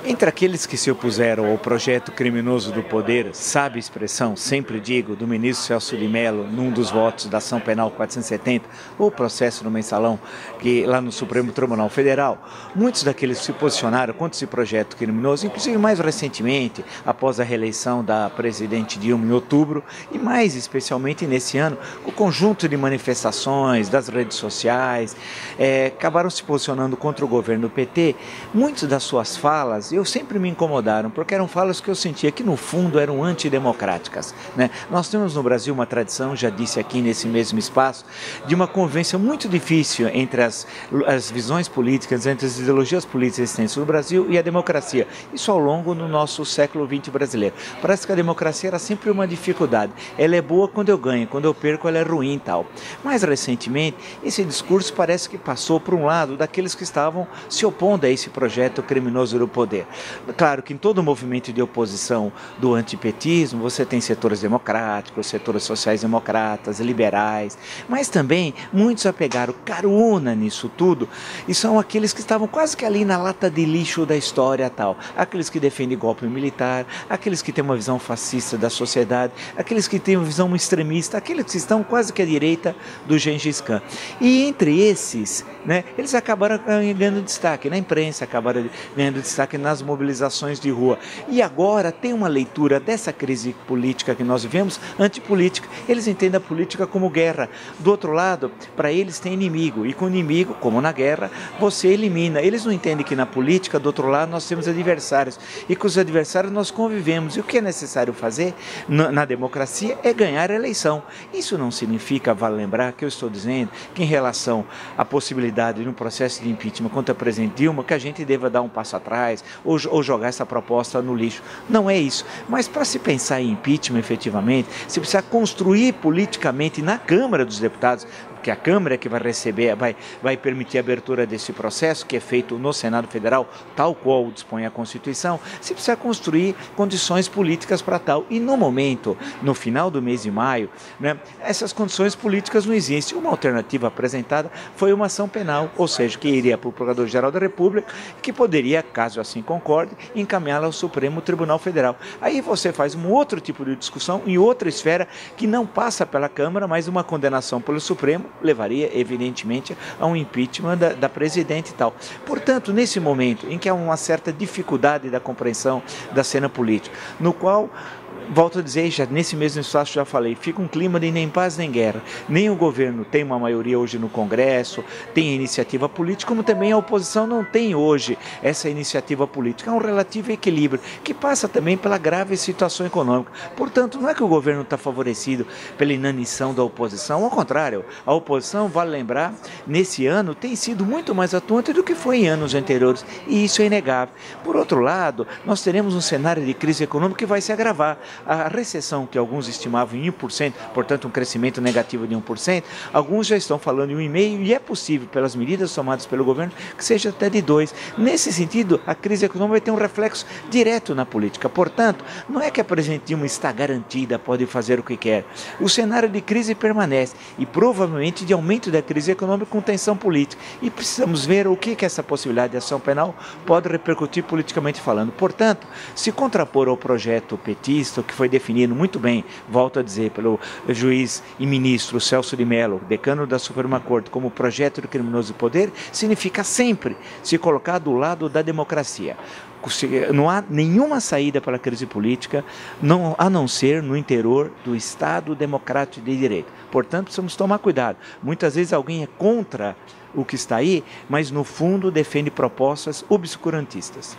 Entre aqueles que se opuseram ao projeto criminoso do poder, sabe a expressão, sempre digo, do ministro Celso de Mello, num dos votos da ação penal 470, ou processo no mensalão, que lá no Supremo Tribunal Federal, muitos daqueles que se posicionaram contra esse projeto criminoso, inclusive mais recentemente, após a reeleição da presidente Dilma em outubro, e mais especialmente nesse ano, o conjunto de manifestações das redes sociais, acabaram se posicionando contra o governo do PT. Muitas das suas falas eu sempre me incomodaram, porque eram falas que eu sentia que no fundo eram antidemocráticas, né? Nós temos no Brasil uma tradição, já disse aqui nesse mesmo espaço, de uma convivência muito difícil entre as visões políticas, entre as ideologias políticas existentes no Brasil e a democracia. Isso ao longo do nosso século XX brasileiro. Parece que a democracia era sempre uma dificuldade. Ela é boa quando eu ganho, quando eu perco ela é ruim e tal. Mais recentemente, esse discurso parece que passou por um lado daqueles que estavam se opondo a esse projeto criminoso do poder. Claro que em todo movimento de oposição do antipetismo, você tem setores democráticos, setores sociais-democratas, liberais, mas também muitos apegaram carona nisso tudo e são aqueles que estavam quase que ali na lata de lixo da história tal. Aqueles que defendem golpe militar, aqueles que têm uma visão fascista da sociedade, aqueles que têm uma visão extremista, aqueles que estão quase que à direita do Gengis Khan. E entre esses, né, eles acabaram ganhando destaque na imprensa, acabaram ganhando destaque nas mobilizações de rua. E agora tem uma leitura dessa crise política que nós vivemos, antipolítica. Eles entendem a política como guerra. Do outro lado, para eles tem inimigo. E com inimigo, como na guerra, você elimina. Eles não entendem que na política, do outro lado, nós temos adversários. E com os adversários nós convivemos. E o que é necessário fazer na democracia é ganhar a eleição. Isso não significa, vale lembrar, que eu estou dizendo que em relação à possibilidade de um processo de impeachment contra a presidente Dilma, que a gente deva dar um passo atrás ou jogar essa proposta no lixo. Não é isso. Mas para se pensar em impeachment efetivamente, se precisa construir politicamente na Câmara dos Deputados, que a Câmara que vai receber, vai permitir a abertura desse processo, que é feito no Senado Federal, tal qual dispõe a Constituição, se precisa construir condições políticas para tal. E no momento, no final do mês de maio, né, essas condições políticas não existem. Uma alternativa apresentada foi uma ação penal, ou seja, que iria para o Procurador-Geral da República, que poderia, caso assim concorde, encaminhá-la ao Supremo Tribunal Federal. Aí você faz um outro tipo de discussão em outra esfera que não passa pela Câmara, mas uma condenação pelo Supremo levaria, evidentemente, a um impeachment da presidente e tal. Portanto, nesse momento em que há uma certa dificuldade da compreensão da cena política, no qual, volto a dizer, já nesse mesmo espaço já falei, fica um clima de nem paz nem guerra. Nem o governo tem uma maioria hoje no Congresso, tem iniciativa política, como também a oposição não tem hoje essa iniciativa política. Há um relativo equilíbrio, que passa também pela grave situação econômica. Portanto, não é que o governo está favorecido pela inanição da oposição, ao contrário, a oposição, vale lembrar, nesse ano tem sido muito mais atuante do que foi em anos anteriores, e isso é inegável. Por outro lado, nós teremos um cenário de crise econômica que vai se agravar. A recessão que alguns estimavam em 1%, portanto um crescimento negativo de 1%, alguns já estão falando em 1,5%, e é possível, pelas medidas tomadas pelo governo, que seja até de 2%. Nesse sentido, a crise econômica vai ter um reflexo direto na política. Portanto, não é que a presidente Dilma está garantida, pode fazer o que quer. O cenário de crise permanece, e provavelmente de aumento da crise econômica com tensão política. E precisamos ver o que essa possibilidade de ação penal pode repercutir politicamente falando. Portanto, se contrapor ao projeto petista, que foi definido muito bem, volto a dizer, pelo juiz e ministro Celso de Mello, decano da Suprema Corte, como projeto do criminoso do poder, significa sempre se colocar do lado da democracia. Não há nenhuma saída para a crise política, a não ser no interior do Estado democrático de direito. Portanto, precisamos tomar cuidado. Muitas vezes alguém é contra o que está aí, mas no fundo defende propostas obscurantistas.